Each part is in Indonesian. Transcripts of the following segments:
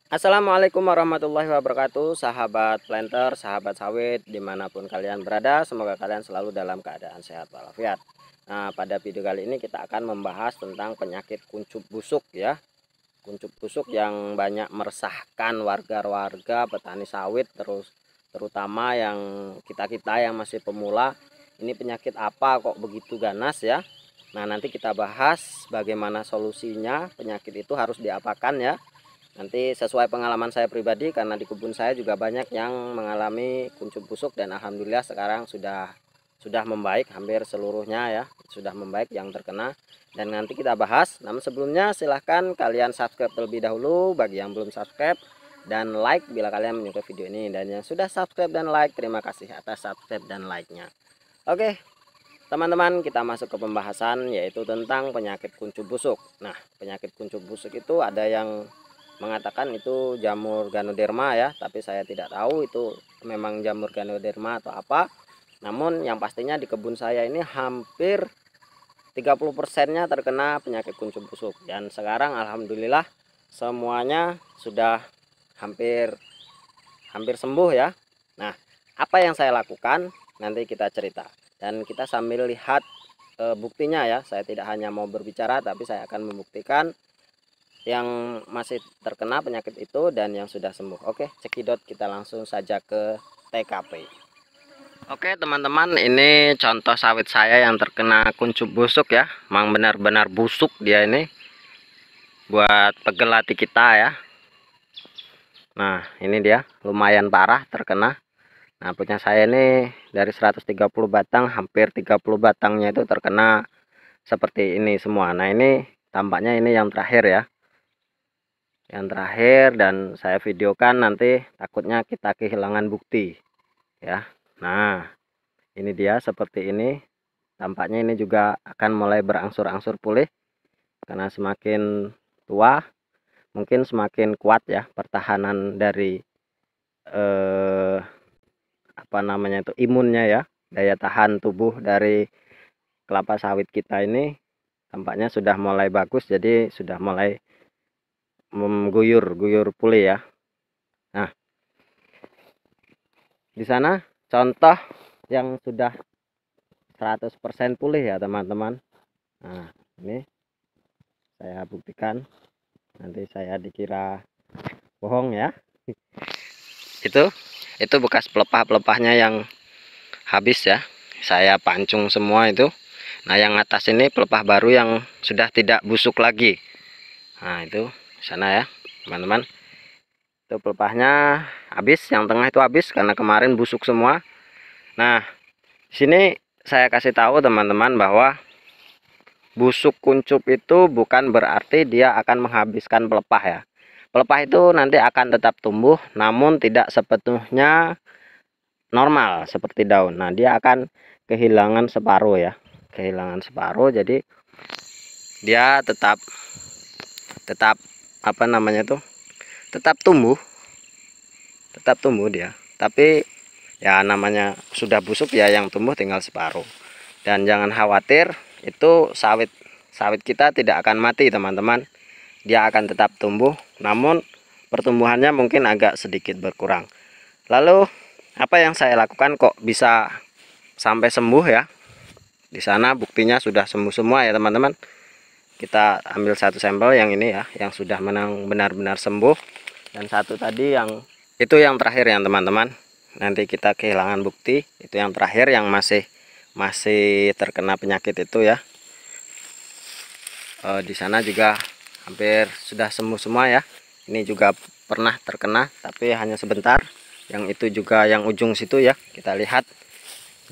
Assalamualaikum warahmatullahi wabarakatuh, sahabat planter, sahabat sawit, dimanapun kalian berada, semoga kalian selalu dalam keadaan sehat walafiat. Nah, pada video kali ini kita akan membahas tentang penyakit kuncup busuk ya. Kuncup busuk yang banyak meresahkan warga-warga petani sawit, terutama yang kita-kita yang masih pemula. Ini penyakit apa kok begitu ganas ya? Nah, nanti kita bahas bagaimana solusinya. Penyakit itu harus diapakan ya. Nanti sesuai pengalaman saya pribadi, karena di kebun saya juga banyak yang mengalami kuncup busuk dan alhamdulillah sekarang sudah membaik hampir seluruhnya ya, sudah membaik yang terkena. Dan nanti kita bahas. Namun sebelumnya silahkan kalian subscribe terlebih dahulu bagi yang belum subscribe, dan like bila kalian menyukai video ini. Dan yang sudah subscribe dan like, terima kasih atas subscribe dan like-nya. Oke, teman-teman, kita masuk ke pembahasan, yaitu tentang penyakit kuncup busuk. Nah, penyakit kuncup busuk itu ada yang mengatakan itu jamur Ganoderma ya, tapi saya tidak tahu itu memang jamur Ganoderma atau apa. Namun yang pastinya di kebun saya ini hampir 30%-nya terkena penyakit kuncup busuk, dan sekarang alhamdulillah semuanya sudah hampir hampir sembuh ya. Nah, apa yang saya lakukan nanti kita cerita, dan kita sambil lihat buktinya ya. Saya tidak hanya mau berbicara, tapi saya akan membuktikan yang masih terkena penyakit itu dan yang sudah sembuh. Oke, cekidot, kita langsung saja ke TKP. Oke teman-teman, ini contoh sawit saya yang terkena kuncup busuk ya. Memang benar-benar busuk dia ini, buat pegel hati kita ya. Nah, ini dia lumayan parah terkena. Nah, punya saya ini dari 130 batang, hampir 30 batangnya itu terkena seperti ini semua. Nah, ini tampaknya ini yang terakhir ya. Yang terakhir, dan saya videokan, nanti takutnya kita kehilangan bukti ya. Nah, ini dia seperti ini. Tampaknya ini juga akan mulai berangsur-angsur pulih, karena semakin tua mungkin semakin kuat ya pertahanan dari apa namanya itu, imunnya ya, daya tahan tubuh dari kelapa sawit kita ini tampaknya sudah mulai bagus, jadi sudah mulai mengguyur pulih ya. Nah, di sana contoh yang sudah 100% pulih ya teman-teman. Nah, ini saya buktikan, nanti saya dikira bohong ya. Itu bekas pelepah-pelepahnya yang habis ya, saya pancung semua itu. Nah, yang atas ini pelepah baru yang sudah tidak busuk lagi. Nah, itu sana ya teman-teman, itu pelepahnya habis, yang tengah itu habis karena kemarin busuk semua. Nah, sini saya kasih tahu teman-teman bahwa busuk kuncup itu bukan berarti dia akan menghabiskan pelepah ya. Pelepah itu nanti akan tetap tumbuh, namun tidak sepenuhnya normal seperti daun. Nah, dia akan kehilangan separuh ya, kehilangan separuh. Jadi dia tetap tetap apa namanya tuh, tetap tumbuh dia. Tapi ya namanya sudah busuk ya, yang tumbuh tinggal separuh. Dan jangan khawatir, itu sawit sawit kita tidak akan mati teman-teman. Dia akan tetap tumbuh, namun pertumbuhannya mungkin agak sedikit berkurang. Lalu apa yang saya lakukan kok bisa sampai sembuh ya? Di sana buktinya sudah sembuh semua ya teman-teman. Kita ambil satu sampel yang ini ya, yang sudah benar-benar sembuh, dan satu tadi yang itu yang terakhir ya teman-teman. Nanti kita kehilangan bukti, itu yang terakhir yang masih terkena penyakit itu ya. Di sana juga hampir sudah sembuh semua ya. Ini juga pernah terkena tapi hanya sebentar. Yang itu juga yang ujung situ ya, kita lihat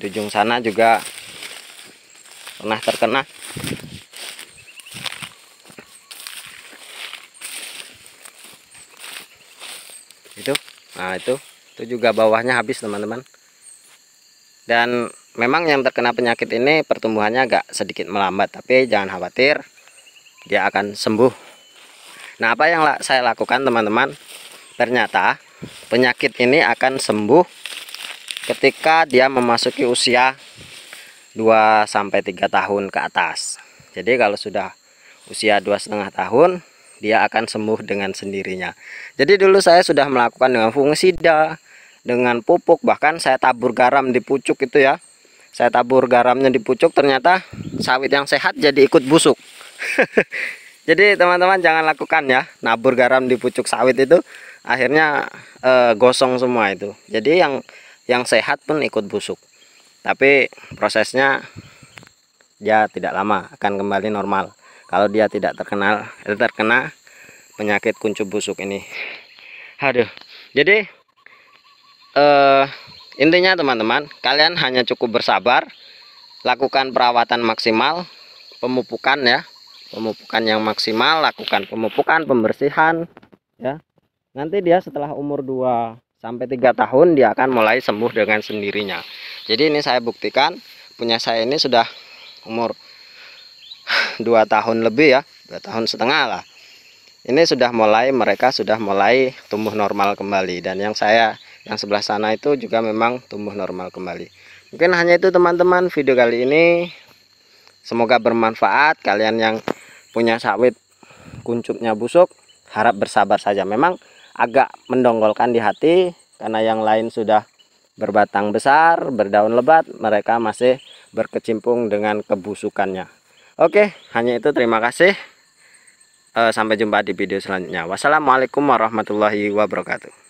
di ujung sana juga pernah terkena. Itu, nah itu juga bawahnya habis teman-teman. Dan memang yang terkena penyakit ini pertumbuhannya agak sedikit melambat, tapi jangan khawatir, dia akan sembuh. Nah, apa yang saya lakukan teman-teman, ternyata penyakit ini akan sembuh ketika dia memasuki usia 2-3 tahun ke atas. Jadi kalau sudah usia 2,5 tahun, dia akan sembuh dengan sendirinya. Jadi dulu saya sudah melakukan dengan fungisida, dengan pupuk, bahkan saya tabur garam di pucuk itu ya. Saya tabur garamnya di pucuk, ternyata sawit yang sehat jadi ikut busuk. Jadi teman-teman jangan lakukan ya, nabur garam di pucuk sawit itu akhirnya gosong semua itu. Jadi yang sehat pun ikut busuk. Tapi prosesnya dia tidak lama akan kembali normal kalau dia tidak terkena penyakit kuncup busuk ini. Aduh. Jadi intinya teman-teman, kalian hanya cukup bersabar, lakukan perawatan maksimal, pemupukan ya. Pemupukan yang maksimal, lakukan pemupukan, pembersihan ya. Nanti dia setelah umur 2 sampai 3 tahun dia akan mulai sembuh dengan sendirinya. Jadi ini saya buktikan, punya saya ini sudah umur 2 tahun lebih ya, 2 tahun setengah lah. Ini sudah mulai, mereka sudah mulai tumbuh normal kembali, dan yang sebelah sana itu juga memang tumbuh normal kembali. Mungkin hanya itu teman-teman video kali ini. Semoga bermanfaat. Kalian yang punya sawit kuncupnya busuk, harap bersabar saja. Memang agak mendonggolkan di hati karena yang lain sudah berbatang besar, berdaun lebat, mereka masih berkecimpung dengan kebusukannya. Oke, hanya itu. Terima kasih. Sampai jumpa di video selanjutnya. Wassalamualaikum warahmatullahi wabarakatuh.